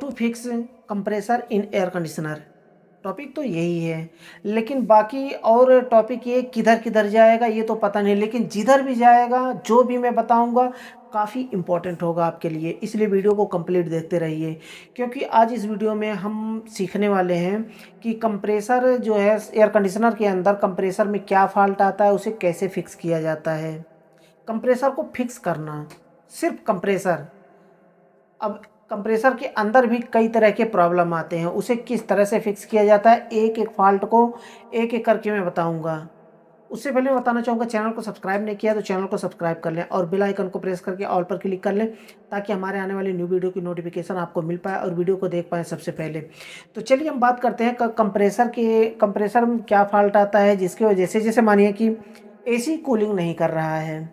To fix compressor in air conditioner. Topic तो यही है, लेकिन बाकी और टॉपिक ये किधर किधर जाएगा ये तो पता नहीं, लेकिन जिधर भी जाएगा जो भी मैं बताऊंगा काफ़ी इम्पोर्टेंट होगा आपके लिए, इसलिए वीडियो को कंप्लीट देखते रहिए। क्योंकि आज इस वीडियो में हम सीखने वाले हैं कि कंप्रेसर जो है एयर कंडीशनर के अंदर कंप्रेसर में क्या फॉल्ट आता है, उसे कैसे फिक्स किया जाता है। कंप्रेसर को फिक्स करना, सिर्फ कंप्रेसर। अब कंप्रेसर के अंदर भी कई तरह के प्रॉब्लम आते हैं, उसे किस तरह से फिक्स किया जाता है एक एक फॉल्ट को एक एक करके मैं बताऊंगा। उससे पहले मैं बताना चाहूँगा, चैनल को सब्सक्राइब नहीं किया तो चैनल को सब्सक्राइब कर लें और बेल आइकन को प्रेस करके ऑल पर क्लिक कर लें, ताकि हमारे आने वाली न्यू वीडियो की नोटिफिकेशन आपको मिल पाए और वीडियो को देख पाएँ सबसे पहले। तो चलिए हम बात करते हैं कंप्रेसर में क्या फॉल्ट आता है, जिसकी वजह से जैसे मानिए कि एसी कूलिंग नहीं कर रहा है।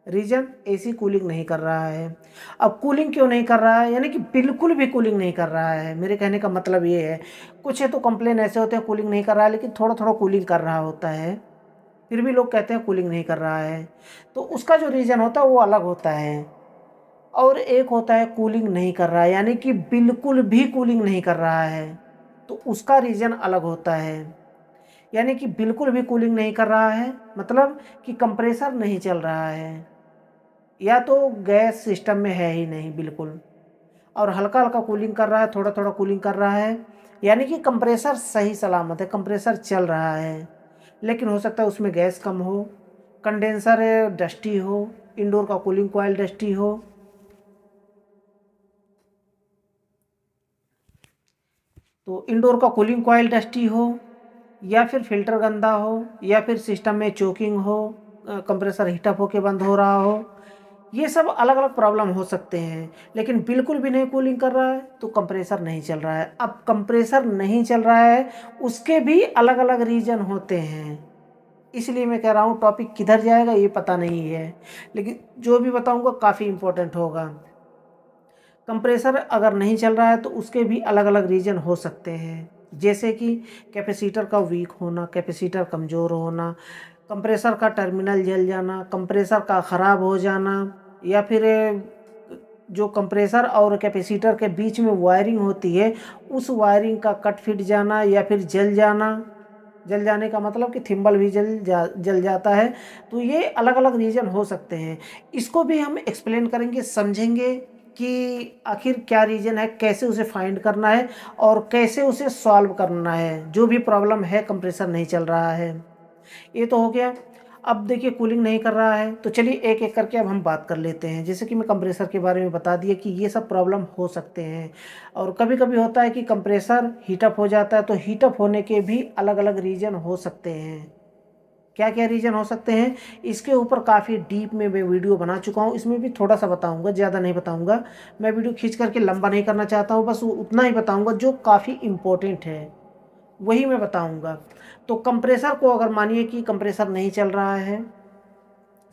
रीजन, एसी कूलिंग नहीं कर रहा है। अब कूलिंग क्यों नहीं कर रहा है, यानी कि बिल्कुल भी कूलिंग नहीं कर रहा है। मेरे कहने का मतलब ये है, कुछ है तो कंप्लेन ऐसे होते हैं कूलिंग नहीं कर रहा है, लेकिन थोड़ा थोड़ा कूलिंग कर रहा होता है, फिर भी लोग कहते हैं कूलिंग नहीं कर रहा है। तो उसका जो रीज़न होता है वो अलग होता है। और एक होता है कूलिंग नहीं कर रहा है, यानी कि बिल्कुल भी कूलिंग नहीं कर रहा है, तो उसका रीज़न अलग होता है। यानी कि बिल्कुल भी कूलिंग नहीं कर रहा है मतलब कि कंप्रेसर नहीं चल रहा है, या तो गैस सिस्टम में है ही नहीं बिल्कुल, और हल्का हल्का कूलिंग कर रहा है, थोड़ा थोड़ा कूलिंग कर रहा है, यानी कि कंप्रेसर सही सलामत है, कंप्रेसर चल रहा है। लेकिन हो सकता है उसमें गैस कम हो, कंडेंसर डस्टी हो, इंडोर का कूलिंग कॉइल डस्टी हो, तो इंडोर का कूलिंग कॉइल डस्टी हो, या फिर फिल्टर गंदा हो, या फिर सिस्टम में चोकिंग हो, कंप्रेसर हीटअप होके बंद हो रहा हो। ये सब अलग अलग प्रॉब्लम हो सकते हैं, लेकिन बिल्कुल भी नहीं कूलिंग कर रहा है तो कंप्रेसर नहीं चल रहा है। अब कंप्रेसर नहीं चल रहा है, उसके भी अलग अलग रीज़न होते हैं, इसलिए मैं कह रहा हूँ टॉपिक किधर जाएगा ये पता नहीं है, लेकिन जो भी बताऊँगा काफ़ी इम्पोर्टेंट होगा। कंप्रेसर अगर नहीं चल रहा है तो उसके भी अलग अलग रीज़न हो सकते हैं, जैसे कि कैपेसिटर का वीक होना, कैपेसिटर कमज़ोर होना, कंप्रेसर का टर्मिनल जल जाना, कंप्रेसर का ख़राब हो जाना, या फिर जो कंप्रेसर और कैपेसिटर के बीच में वायरिंग होती है उस वायरिंग का कट फिट जाना, या फिर जल जाना। जल जाने का मतलब कि थिम्बल भी जल जाता है। तो ये अलग अलग रीज़न हो सकते हैं, इसको भी हम एक्सप्लेन करेंगे, समझेंगे कि आखिर क्या रीज़न है, कैसे उसे फाइंड करना है और कैसे उसे सॉल्व करना है, जो भी प्रॉब्लम है कंप्रेसर नहीं चल रहा है। ये तो हो गया। अब देखिए कूलिंग नहीं कर रहा है, तो चलिए एक एक करके अब हम बात कर लेते हैं। जैसे कि मैं कंप्रेसर के बारे में बता दिया कि ये सब प्रॉब्लम हो सकते हैं, और कभी कभी होता है कि कंप्रेसर हीटअप हो जाता है, तो हीटअप होने के भी अलग अलग रीज़न हो सकते हैं। क्या क्या रीज़न हो सकते हैं, इसके ऊपर काफ़ी डीप में मैं वीडियो बना चुका हूँ, इसमें भी थोड़ा सा बताऊँगा, ज़्यादा नहीं बताऊँगा। मैं वीडियो खींच करके लंबा नहीं करना चाहता हूँ, बस उतना ही बताऊँगा जो काफ़ी इम्पोर्टेंट है, वही मैं बताऊँगा। तो कंप्रेसर को अगर मानिए कि कंप्रेसर नहीं चल रहा है,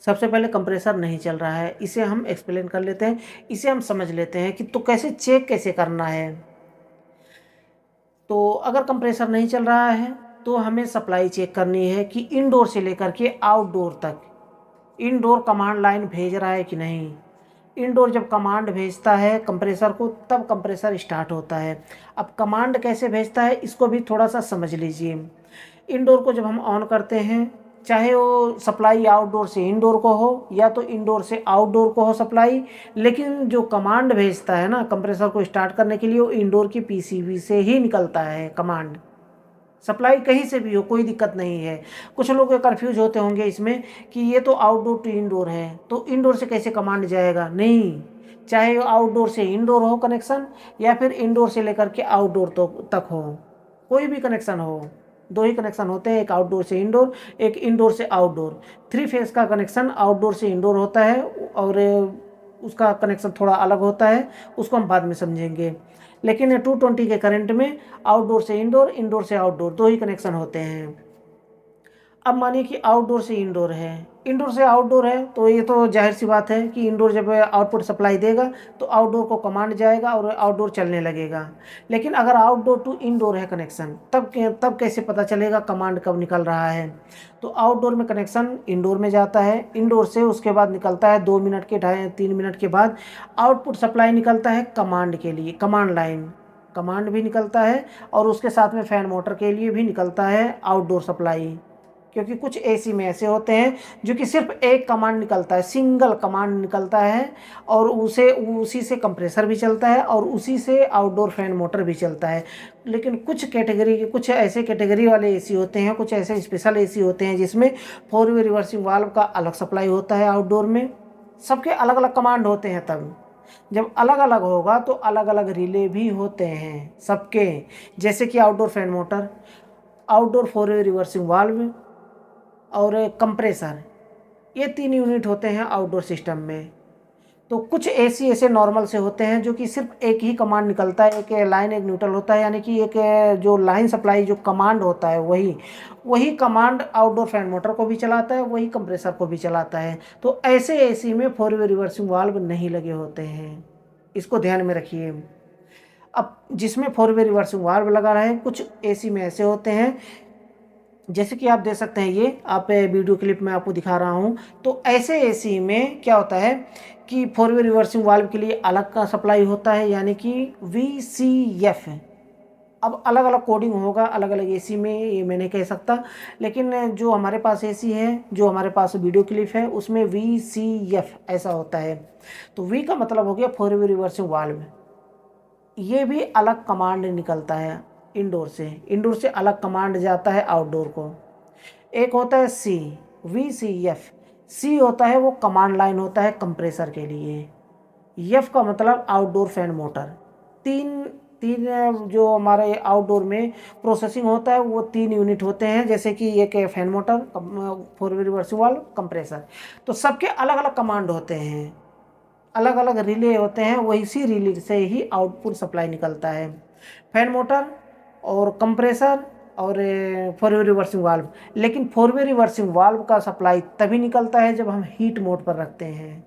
सबसे पहले कंप्रेसर नहीं चल रहा है, इसे हम एक्सप्लेन कर लेते हैं, इसे हम समझ लेते हैं कि तो कैसे चेक कैसे करना है। तो अगर कंप्रेसर नहीं चल रहा है तो हमें सप्लाई चेक करनी है कि इनडोर से लेकर के आउटडोर तक इनडोर कमांड लाइन भेज रहा है कि नहीं। इनडोर जब कमांड भेजता है कंप्रेसर को तब कंप्रेसर स्टार्ट होता है। अब कमांड कैसे भेजता है इसको भी थोड़ा सा समझ लीजिए। इनडोर को जब हम ऑन करते हैं, चाहे वो सप्लाई आउटडोर से इनडोर को हो या तो इनडोर से आउटडोर को हो सप्लाई, लेकिन जो कमांड भेजता है ना कंप्रेसर को स्टार्ट करने के लिए, वो इनडोर की पीसीबी से ही निकलता है कमांड। सप्लाई कहीं से भी हो कोई दिक्कत नहीं है। कुछ लोग कंफ्यूज होते होंगे इसमें कि ये तो आउटडोर टू इंडोर है, तो इंडोर से कैसे कमांड जाएगा। नहीं, चाहे आउटडोर से इंडोर हो कनेक्शन, या फिर इंडोर से लेकर के आउटडोर तो तक हो, कोई भी कनेक्शन हो। दो ही कनेक्शन होते हैं, एक आउटडोर से इंडोर, एक इंडोर से आउटडोर। 3 फेज का कनेक्शन आउटडोर से इंडोर होता है, और उसका कनेक्शन थोड़ा अलग होता है, उसको हम बाद में समझेंगे। लेकिन 220 के करंट में आउटडोर से इंडोर, इंडोर से आउटडोर, दो ही कनेक्शन होते हैं। अब मानिए कि आउटडोर से इंडोर है, इंडोर से आउटडोर है, तो ये तो जाहिर सी बात है कि इंडोर जब आउटपुट सप्लाई देगा तो आउटडोर को कमांड जाएगा और आउटडोर चलने लगेगा। लेकिन अगर आउटडोर टू इंडोर है कनेक्शन, तब कैसे पता चलेगा कमांड कब निकल रहा है? तो आउटडोर में कनेक्शन इंडोर में जाता है, इंडोर से उसके बाद निकलता है 2 मिनट के 3 मिनट के बाद आउटपुट सप्लाई निकलता है कमांड के लिए, कमांड लाइन, कमांड भी निकलता है, और उसके साथ में फैन मोटर के लिए भी निकलता है आउटडोर सप्लाई। क्योंकि कुछ एसी में ऐसे होते हैं जो कि सिर्फ एक कमांड निकलता है, सिंगल कमांड निकलता है, और उसी से कंप्रेसर भी चलता है और उसी से आउटडोर फैन मोटर भी चलता है। लेकिन कुछ ऐसे कैटेगरी वाले एसी होते हैं, कुछ ऐसे स्पेशल एसी होते हैं जिसमें 4 वे रिवर्सिंग वाल्व का अलग सप्लाई होता है आउटडोर में। सबके अलग अलग कमांड होते हैं, तब जब अलग अलग होगा तो अलग अलग रिले भी होते हैं सबके। जैसे कि आउटडोर फैन मोटर, आउटडोर 4 वे रिवर्सिंग वाल्व और कंप्रेसर, ये 3 यूनिट होते हैं आउटडोर सिस्टम में। तो कुछ एसी ऐसे नॉर्मल से होते हैं जो कि सिर्फ एक ही कमांड निकलता है, एक लाइन एक न्यूट्रल होता है, यानी कि एक जो लाइन सप्लाई जो कमांड होता है वही कमांड आउटडोर फैन मोटर को भी चलाता है, वही कंप्रेसर को भी चलाता है। तो ऐसे एसी में 4 वे रिवर्सिंग वाल्व नहीं लगे होते हैं, इसको ध्यान में रखिए। अब जिसमें 4 वे रिवर्सिंग वाल्व लगा रहे, कुछ एसी में ऐसे होते हैं, जैसे कि आप देख सकते हैं, ये आप वीडियो क्लिप में आपको दिखा रहा हूँ। तो ऐसे एसी में क्या होता है कि 4 वे रिवर्सिंग वाल्व के लिए अलग का सप्लाई होता है, यानी कि VCF। अब अलग अलग कोडिंग होगा अलग अलग एसी में, ये मैं नहीं कह सकता, लेकिन जो हमारे पास एसी है, जो हमारे पास वीडियो क्लिप है, उसमें VCF ऐसा होता है। तो V का मतलब हो गया 4 वे रिवर्सिंग वाल्व। ये भी अलग कमांड निकलता है इंडोर से अलग कमांड जाता है आउटडोर को। एक होता है VCF, सी होता है वो कमांड लाइन होता है कंप्रेसर के लिए, एफ का मतलब आउटडोर फैन मोटर। तीन तीन जो हमारे आउटडोर में प्रोसेसिंग होता है वो 3 यूनिट होते हैं, जैसे कि एक फैन मोटर, 4 वे रिवर्सिंग वाल्व, कंप्रेसर। तो सबके अलग अलग कमांड होते हैं, अलग अलग रिले होते हैं, वही सी रिले से ही आउटपुट सप्लाई निकलता है। फैन मोटर और कंप्रेसर और 4 वे रिवर्सिंग वाल्व। लेकिन 4 वे रिवर्सिंग वाल्व का सप्लाई तभी निकलता है जब हम हीट मोड पर रखते हैं,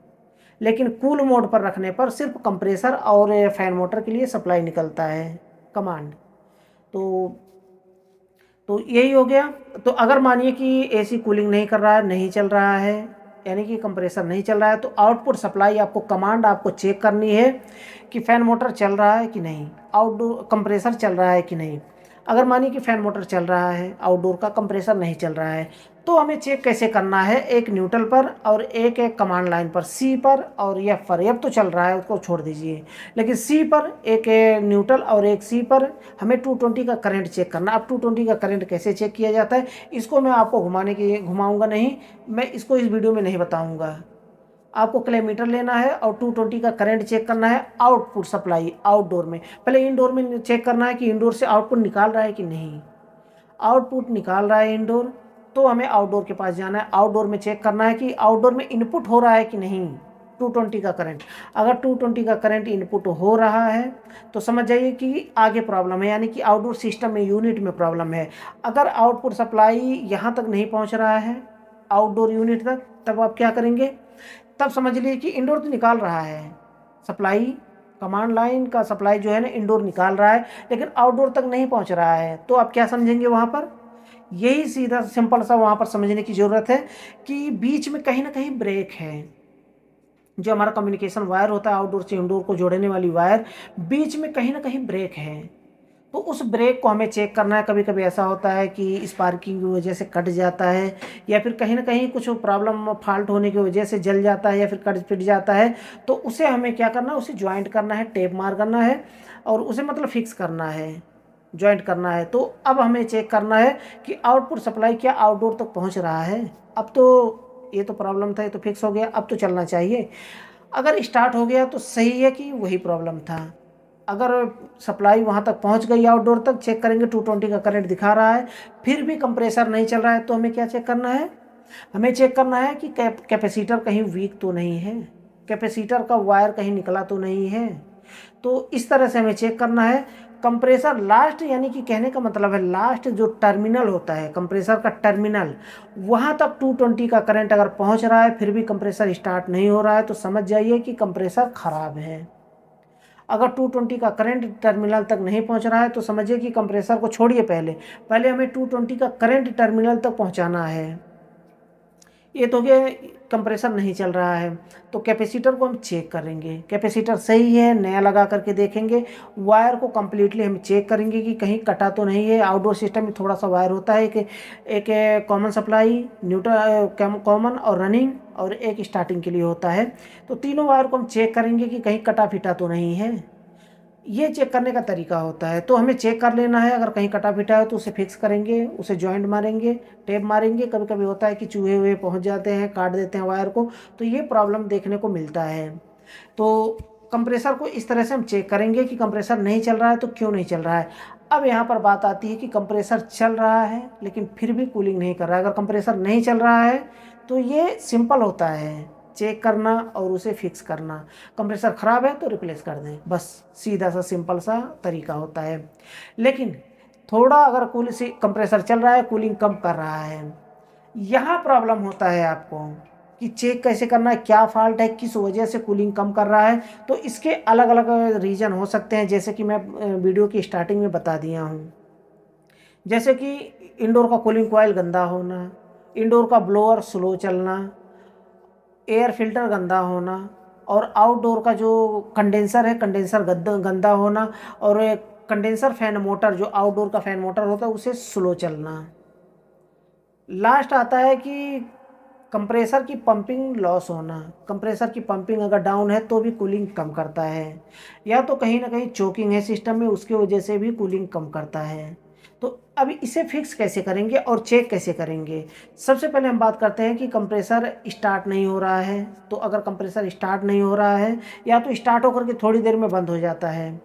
लेकिन कूल मोड पर रखने पर सिर्फ कंप्रेसर और फैन मोटर के लिए सप्लाई निकलता है कमांड। तो यही हो गया। तो अगर मानिए कि एसी कूलिंग नहीं कर रहा है, नहीं चल रहा है, यानी कि कंप्रेसर नहीं चल रहा है, तो आउटपुट सप्लाई आपको कमांड आपको चेक करनी है कि फैन मोटर चल रहा है कि नहीं, आउटडोर कंप्रेसर चल रहा है कि नहीं। अगर मानिए कि फैन मोटर चल रहा है, आउटडोर का कंप्रेसर नहीं चल रहा है, तो हमें चेक कैसे करना है? एक न्यूट्रल पर और एक कमांड लाइन पर, सी पर और एफ पर। एफ तो चल रहा है, उसको छोड़ दीजिए, लेकिन सी पर एक न्यूट्रल और एक सी पर हमें 220 का करंट चेक करना। अब 220 का करंट कैसे चेक किया जाता है, इसको मैं आपको घुमाऊंगा नहीं, मैं इसको इस वीडियो में नहीं बताऊंगा। आपको क्लेमीटर लेना है और 220 का करंट चेक करना है आउटपुट सप्लाई आउटडोर में। पहले इनडोर में चेक करना है कि इंडोर से आउटपुट निकाल रहा है कि नहीं। आउटपुट निकाल रहा है इंडोर, तो हमें आउटडोर के पास जाना है, आउटडोर में चेक करना है कि आउटडोर में इनपुट हो रहा है कि नहीं 220 का करंट। अगर 220 का करंट इनपुट हो रहा है तो समझ जाइए कि आगे प्रॉब्लम है, यानी कि आउटडोर सिस्टम में यूनिट में प्रॉब्लम है। अगर आउटपुट सप्लाई यहाँ तक नहीं पहुँच रहा है आउटडोर यूनिट तक, तब आप क्या करेंगे? तब समझ लीजिए कि इंडोर तो निकाल रहा है सप्लाई, कमांड लाइन का सप्लाई जो है ना इंडोर निकाल रहा है, लेकिन आउटडोर तक नहीं पहुंच रहा है। तो आप क्या समझेंगे वहाँ पर? यही सीधा सिंपल सा वहाँ पर समझने की ज़रूरत है कि बीच में कहीं ना कहीं ब्रेक है। जो हमारा कम्युनिकेशन वायर होता है आउटडोर से इंडोर को जोड़ने वाली वायर, बीच में कहीं ना कहीं ब्रेक है। तो उस ब्रेक को हमें चेक करना है। कभी कभी ऐसा होता है कि स्पार्किंग की वजह से कट जाता है, या फिर कहीं ना कहीं कुछ प्रॉब्लम फॉल्ट होने की वजह से जल जाता है, या फिर कट फिट जाता है। तो उसे हमें क्या करना है? उसे ज्वाइंट करना है, टेप मार करना है और उसे मतलब फिक्स करना है, ज्वाइंट करना है। तो अब हमें चेक करना है कि आउटपुट सप्लाई क्या आउटडोर तक पहुंच रहा है। अब तो ये तो प्रॉब्लम था, ये तो फिक्स हो गया, अब तो चलना चाहिए। अगर स्टार्ट हो गया तो सही है कि वही प्रॉब्लम था। अगर सप्लाई वहाँ तक पहुँच गई आउटडोर तक, चेक करेंगे 220 का करंट दिखा रहा है, फिर भी कंप्रेसर नहीं चल रहा है, तो हमें क्या चेक करना है? हमें चेक करना है कि कैपेसिटर कहीं वीक तो नहीं है, कैपेसिटर का वायर कहीं निकला तो नहीं है। तो इस तरह से हमें चेक करना है। कंप्रेसर लास्ट, यानी कि कहने का मतलब है लास्ट जो टर्मिनल होता है कंप्रेसर का टर्मिनल, वहाँ तक 220 का करंट अगर पहुँच रहा है फिर भी कंप्रेसर स्टार्ट नहीं हो रहा है तो समझ जाइए कि कंप्रेसर ख़राब है। अगर 220 का करंट टर्मिनल तक नहीं पहुंच रहा है तो समझिए कि कंप्रेसर को छोड़िए, पहले पहले हमें 220 का करंट टर्मिनल तक पहुंचाना है। ये तो गया कंप्रेसर नहीं चल रहा है, तो कैपेसिटर को हम चेक करेंगे। कैपेसिटर सही है, नया लगा करके देखेंगे। वायर को कम्प्लीटली हम चेक करेंगे कि कहीं कटा तो नहीं है। आउटडोर सिस्टम में थोड़ा सा वायर होता है, एक कॉमन सप्लाई, न्यूट्रल कॉमन और रनिंग, और एक स्टार्टिंग के लिए होता है। तो तीनों वायर को हम चेक करेंगे कि कहीं कटा फिटा तो नहीं है। ये चेक करने का तरीका होता है। तो हमें चेक कर लेना है, अगर कहीं कटा पिटा है तो उसे फिक्स करेंगे, उसे जॉइंट मारेंगे, टेप मारेंगे। कभी कभी होता है कि चूहे हुए पहुंच जाते हैं, काट देते हैं वायर को, तो ये प्रॉब्लम देखने को मिलता है। तो कंप्रेसर को इस तरह से हम चेक करेंगे कि कंप्रेसर नहीं चल रहा है तो क्यों नहीं चल रहा है। अब यहाँ पर बात आती है कि कंप्रेसर चल रहा है लेकिन फिर भी कूलिंग नहीं कर रहा है। अगर कंप्रेसर नहीं चल रहा है तो ये सिंपल होता है, चेक करना और उसे फिक्स करना। कंप्रेसर ख़राब है तो रिप्लेस कर दें, बस सीधा सा सिंपल सा तरीका होता है। लेकिन थोड़ा अगर कूल से कंप्रेसर चल रहा है, कूलिंग कम कर रहा है, यहाँ प्रॉब्लम होता है आपको कि चेक कैसे करना है, क्या फॉल्ट है, किस वजह से कूलिंग कम कर रहा है। तो इसके अलग अलग रीज़न हो सकते हैं, जैसे कि मैं वीडियो की स्टार्टिंग में बता दिया हूँ। जैसे कि इंडोर का कूलिंग कॉइल गंदा होना, इंडोर का ब्लोअर स्लो चलना, एयर फिल्टर गंदा होना, और आउटडोर का जो कंडेंसर है कंडेंसर गंदा होना, और कंडेंसर फैन मोटर जो आउटडोर का फैन मोटर होता है उसे स्लो चलना। लास्ट आता है कि कंप्रेसर की पंपिंग लॉस होना। कंप्रेसर की पंपिंग अगर डाउन है तो भी कूलिंग कम करता है, या तो कहीं ना कहीं चोकिंग है सिस्टम में, उसके वजह से भी कूलिंग कम करता है। तो अभी इसे फिक्स कैसे करेंगे और चेक कैसे करेंगे। सबसे पहले हम बात करते हैं कि कंप्रेसर स्टार्ट नहीं हो रहा है। तो अगर कंप्रेसर स्टार्ट नहीं हो रहा है या तो स्टार्ट होकर के थोड़ी देर में बंद हो जाता है,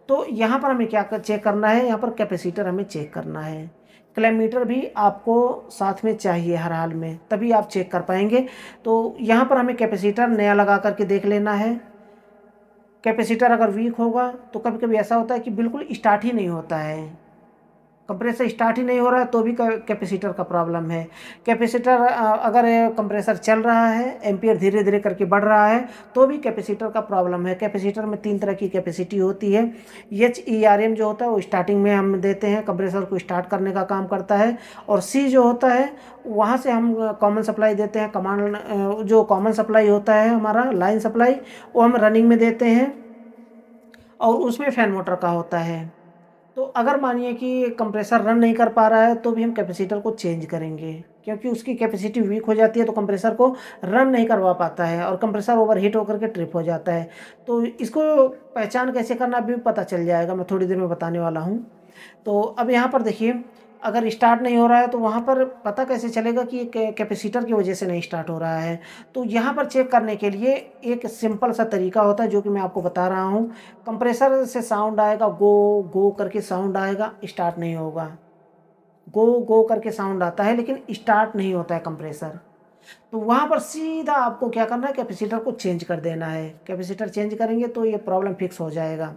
तो यहाँ पर हमें क्या चेक करना है, यहाँ पर कैपेसिटर हमें चेक करना है। क्लैमीटर भी आपको साथ में चाहिए हर हाल में, तभी आप चेक कर पाएंगे। तो यहाँ पर हमें कैपेसिटर नया लगा करके देख लेना है। कैपेसिटर अगर वीक होगा तो कभी कभी ऐसा होता है कि बिल्कुल स्टार्ट ही नहीं होता है, कंप्रेसर स्टार्ट ही नहीं हो रहा है, तो भी कैपेसिटर का प्रॉब्लम है। कैपेसिटर अगर कंप्रेसर चल रहा है, एम्पियर धीरे धीरे करके बढ़ रहा है, तो भी कैपेसिटर का प्रॉब्लम है। कैपेसिटर में 3 तरह की कैपेसिटी होती है। HERM जो होता है वो स्टार्टिंग में हम देते हैं, कंप्रेसर को स्टार्ट करने का काम करता है। और C जो होता है वहाँ से हम कॉमन सप्लाई देते हैं। जो कॉमन सप्लाई होता है हमारा लाइन सप्लाई, वो हम रनिंग में देते हैं, और उसमें फैन मोटर का होता है। तो अगर मानिए कि कंप्रेसर रन नहीं कर पा रहा है तो भी हम कैपेसिटर को चेंज करेंगे, क्योंकि उसकी कैपेसिटी वीक हो जाती है तो कंप्रेसर को रन नहीं करवा पाता है और कंप्रेसर ओवरहीट होकर के ट्रिप हो जाता है। तो इसको पहचान कैसे करना भी पता चल जाएगा, मैं थोड़ी देर में बताने वाला हूँ। तो अब यहाँ पर देखिए, अगर स्टार्ट नहीं हो रहा है तो वहाँ पर पता कैसे चलेगा कि कैपेसिटर की वजह से नहीं स्टार्ट हो रहा है। तो यहाँ पर चेक करने के लिए एक सिंपल सा तरीका होता है जो कि मैं आपको बता रहा हूँ। कंप्रेसर से साउंड आएगा, गो गो करके साउंड आएगा, स्टार्ट नहीं होगा। गो गो करके साउंड आता है लेकिन स्टार्ट नहीं होता है कंप्रेसर। तो वहाँ पर सीधा आपको क्या करना है, कैपेसिटर को चेंज कर देना है। कैपेसिटर चेंज करेंगे तो ये प्रॉब्लम फिक्स हो जाएगा।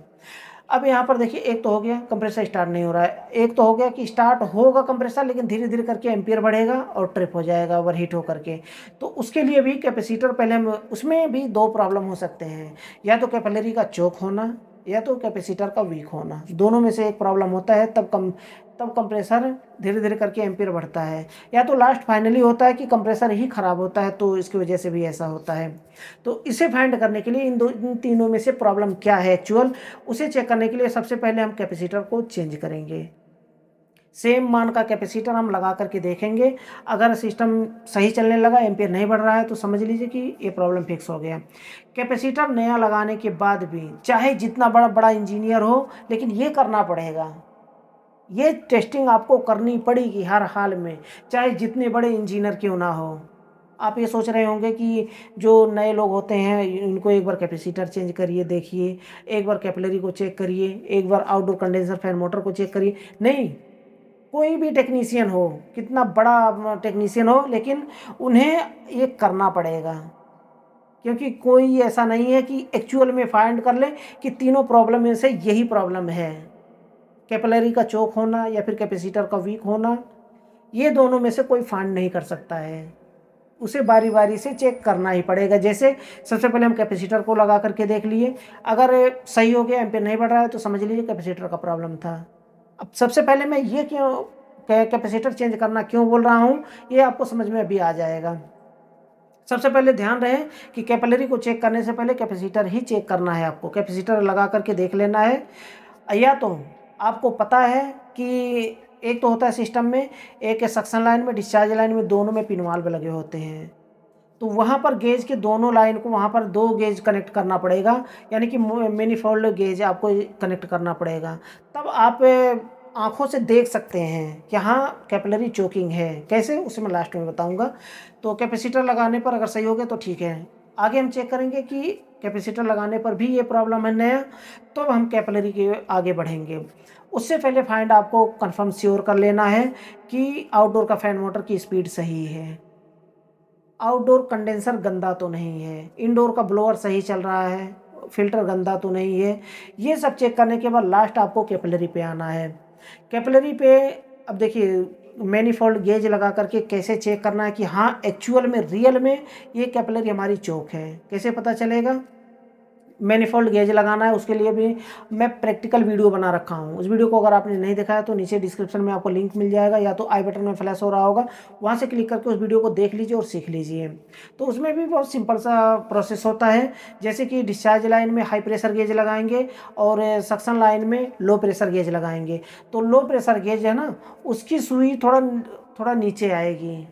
अब यहाँ पर देखिए, एक तो हो गया कंप्रेसर स्टार्ट नहीं हो रहा है, एक तो हो गया कि स्टार्ट होगा कंप्रेसर लेकिन धीरे धीरे करके एम्पियर बढ़ेगा और ट्रिप हो जाएगा ओवरहीट हो करके। तो उसके लिए भी कैपेसिटर पहले हम, उसमें भी 2 प्रॉब्लम हो सकते हैं, या तो कैपिलरी का चोक होना या तो कैपेसिटर का वीक होना। दोनों में से एक प्रॉब्लम होता है, तब कंप्रेसर धीरे धीरे करके एम्पियर बढ़ता है। या तो लास्ट फाइनली होता है कि कंप्रेसर ही ख़राब होता है, तो इसकी वजह से भी ऐसा होता है। तो इसे फाइंड करने के लिए इन तीनों में से प्रॉब्लम क्या है एक्चुअल, उसे चेक करने के लिए सबसे पहले हम कैपेसिटर को चेंज करेंगे। सेम मान का कैपेसिटर हम लगा करके देखेंगे। अगर सिस्टम सही चलने लगा, एम्पियर नहीं बढ़ रहा है, तो समझ लीजिए कि ये प्रॉब्लम फिक्स हो गया। कैपेसिटर नया लगाने के बाद भी चाहे जितना बड़ा बड़ा इंजीनियर हो, लेकिन ये करना पड़ेगा, ये टेस्टिंग आपको करनी पड़ेगी हर हाल में, चाहे जितने बड़े इंजीनियर क्यों ना हो। आप ये सोच रहे होंगे कि जो नए लोग होते हैं इनको एक बार कैपेसिटर चेंज करिए, देखिए, एक बार कैपिलरी को चेक करिए, एक बार आउटडोर कंडेंसर फैन मोटर को चेक करिए। नहीं, कोई भी टेक्नीशियन हो, कितना बड़ा टेक्नीशियन हो, लेकिन उन्हें ये करना पड़ेगा, क्योंकि कोई ऐसा नहीं है कि एक्चुअल में फाइंड कर ले कि तीनों प्रॉब्लम में से यही प्रॉब्लम है। कैपिलरी का चोक होना या फिर कैपेसिटर का वीक होना, ये दोनों में से कोई फाइंड नहीं कर सकता है। उसे बारी बारी से चेक करना ही पड़ेगा। जैसे सबसे पहले हम कैपेसिटर को लगा करके देख लिए, अगर सही हो गया, एम्पीयर नहीं बढ़ रहा है, तो समझ लीजिए कैपेसिटर का प्रॉब्लम था। अब सबसे पहले मैं ये क्यों कैपेसिटर चेंज करना क्यों बोल रहा हूँ, ये आपको समझ में अभी आ जाएगा। सबसे पहले ध्यान रहे कि कैपिलरी को चेक करने से पहले कैपेसिटर ही चेक करना है आपको। कैपेसिटर लगा करके देख लेना है। या तो आपको पता है कि एक तो होता है सिस्टम में, एक सक्शन लाइन में, डिस्चार्ज लाइन में, दोनों में पिन वाल्व लगे होते हैं। तो वहाँ पर गेज के दोनों लाइन को वहाँ पर 2 गेज कनेक्ट करना पड़ेगा, यानी कि मैनिफोल्ड गेज आपको कनेक्ट करना पड़ेगा। तब आप आँखों से देख सकते हैं कि हाँ कैपिलरी चोकिंग है। कैसे, उसे मैं लास्ट में बताऊँगा। तो कैपेसिटर लगाने पर अगर सही हो गया तो ठीक है। आगे हम चेक करेंगे कि कैपेसिटर लगाने पर भी ये प्रॉब्लम है नया, तो अब हम कैपिलरी के आगे बढ़ेंगे। उससे पहले फाइंड आपको कंफर्म श्योर कर लेना है कि आउटडोर का फैन मोटर की स्पीड सही है, आउटडोर कंडेंसर गंदा तो नहीं है, इनडोर का ब्लोअर सही चल रहा है, फिल्टर गंदा तो नहीं है। ये सब चेक करने के बाद लास्ट आपको कैपिलरी पे आना है। कैपिलरी पे अब देखिए मैनिफोल्ड गेज लगा करके कैसे चेक करना है कि हाँ एक्चुअल में, रियल में ये कैपिलरी हमारी चोक है। कैसे पता चलेगा? मैनिफोल्ड गेज लगाना है, उसके लिए भी मैं प्रैक्टिकल वीडियो बना रखा हूँ। उस वीडियो को अगर आपने नहीं देखा है तो नीचे डिस्क्रिप्शन में आपको लिंक मिल जाएगा, या तो आई बटन में फ्लैश हो रहा होगा, वहाँ से क्लिक करके उस वीडियो को देख लीजिए और सीख लीजिए। तो उसमें भी बहुत सिंपल सा प्रोसेस होता है। जैसे कि डिस्चार्ज लाइन में हाई प्रेशर गेज लगाएंगे और सक्शन लाइन में लो प्रेशर गेज लगाएंगे। तो लो प्रेशर गेज है ना, उसकी सुई थोड़ा नीचे आएगी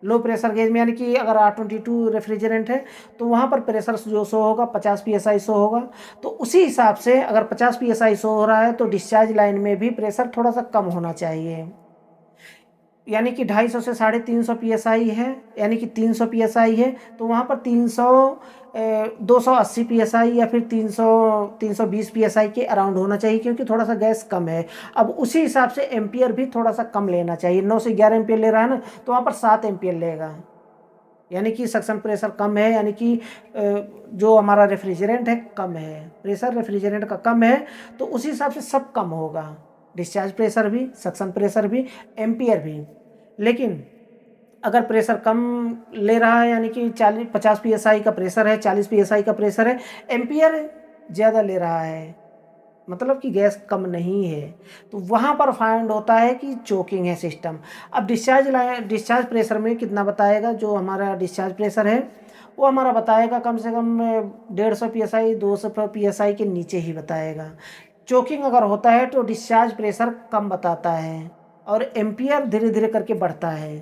लो प्रेशर गेज में, यानी कि अगर R22 रेफ्रिजरेंट है तो वहाँ पर प्रेशर जो शो होगा 50 PSI शो होगा। तो उसी हिसाब से अगर 50 PSI शो हो रहा है तो डिस्चार्ज लाइन में भी प्रेशर थोड़ा सा कम होना चाहिए, यानी कि 250 से 350 PSI है, यानी कि 300 PSI है तो वहाँ पर 280 PSI या फिर 320 PSI के अराउंड होना चाहिए, क्योंकि थोड़ा सा गैस कम है। अब उसी हिसाब से एम्पियर भी थोड़ा सा कम लेना चाहिए। 9 से 11 एम्पियर ले रहा है ना, तो वहाँ पर 7 एम्पियर लेगा, यानी कि सक्शन प्रेशर कम है, यानी कि जो हमारा रेफ्रिजरेंट है कम है, प्रेशर रेफ्रिजरेंट का कम है, तो उसी हिसाब से सब कम होगा, डिस्चार्ज प्रेशर भी, सक्शन प्रेशर भी, एम्पियर भी। लेकिन अगर प्रेशर कम ले रहा है, यानी कि 50 PSI का प्रेशर है, 40 PSI का प्रेशर है, एम्पियर ज़्यादा ले रहा है, मतलब कि गैस कम नहीं है, तो वहाँ पर फाइंड होता है कि चोकिंग है सिस्टम। अब डिस्चार्ज प्रेशर में कितना बताएगा? जो हमारा डिस्चार्ज प्रेशर है वो हमारा बताएगा कम से कम 150 PSI, 200 PSI के नीचे ही बताएगा। चोकिंग अगर होता है तो डिस्चार्ज प्रेशर कम बताता है और एम्पियर धीरे धीरे करके बढ़ता है।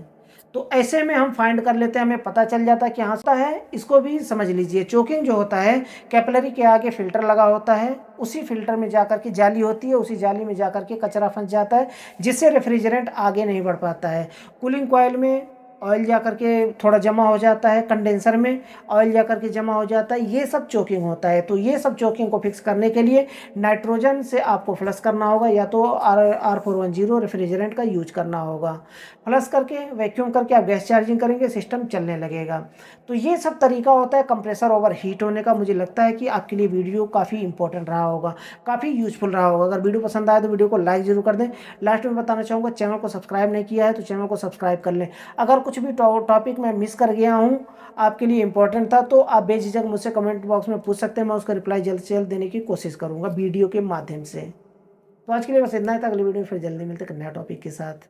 तो ऐसे में हम फाइंड कर लेते हैं, हमें पता चल जाता है कि हाँ होता है। इसको भी समझ लीजिए। चोकिंग जो होता है, कैपिलरी के आगे फिल्टर लगा होता है, उसी फिल्टर में जाकर के जाली होती है, उसी जाली में जाकर के कचरा फंस जाता है, जिससे रेफ्रिजरेंट आगे नहीं बढ़ पाता है। कूलिंग कॉइल में ऑयल जा करके थोड़ा जमा हो जाता है, कंडेंसर में ऑयल जा करके जमा हो जाता है, ये सब चोकिंग होता है। तो ये सब चोकिंग को फिक्स करने के लिए नाइट्रोजन से आपको फ्लश करना होगा, या तो R410 रेफ्रिजरेंट का यूज करना होगा। फ्लश करके वैक्यूम करके आप गैस चार्जिंग करेंगे, सिस्टम चलने लगेगा। तो ये सब तरीका होता है कंप्रेसर ओवर हीट होने का। मुझे लगता है कि आपके लिए वीडियो काफ़ी इंपॉर्टेंट रहा होगा, काफ़ी यूजफुल रहा होगा। अगर वीडियो पसंद आए तो वीडियो को लाइक जरूर कर दें। लास्ट में बताना चाहूँगा, चैनल को सब्सक्राइब नहीं किया है तो चैनल को सब्सक्राइब कर लें। अगर कुछ भी टॉपिक मैं मिस कर गया हूँ, आपके लिए इंपॉर्टेंट था, तो आप बेझिझक मुझसे कमेंट बॉक्स में पूछ सकते हैं। मैं उसका रिप्लाई जल्द से जल्द देने की कोशिश करूँगा वीडियो के माध्यम से। तो आज के लिए बस इतना ही था। अगली वीडियो में फिर जल्दी मिलते हैं एक नया टॉपिक के साथ।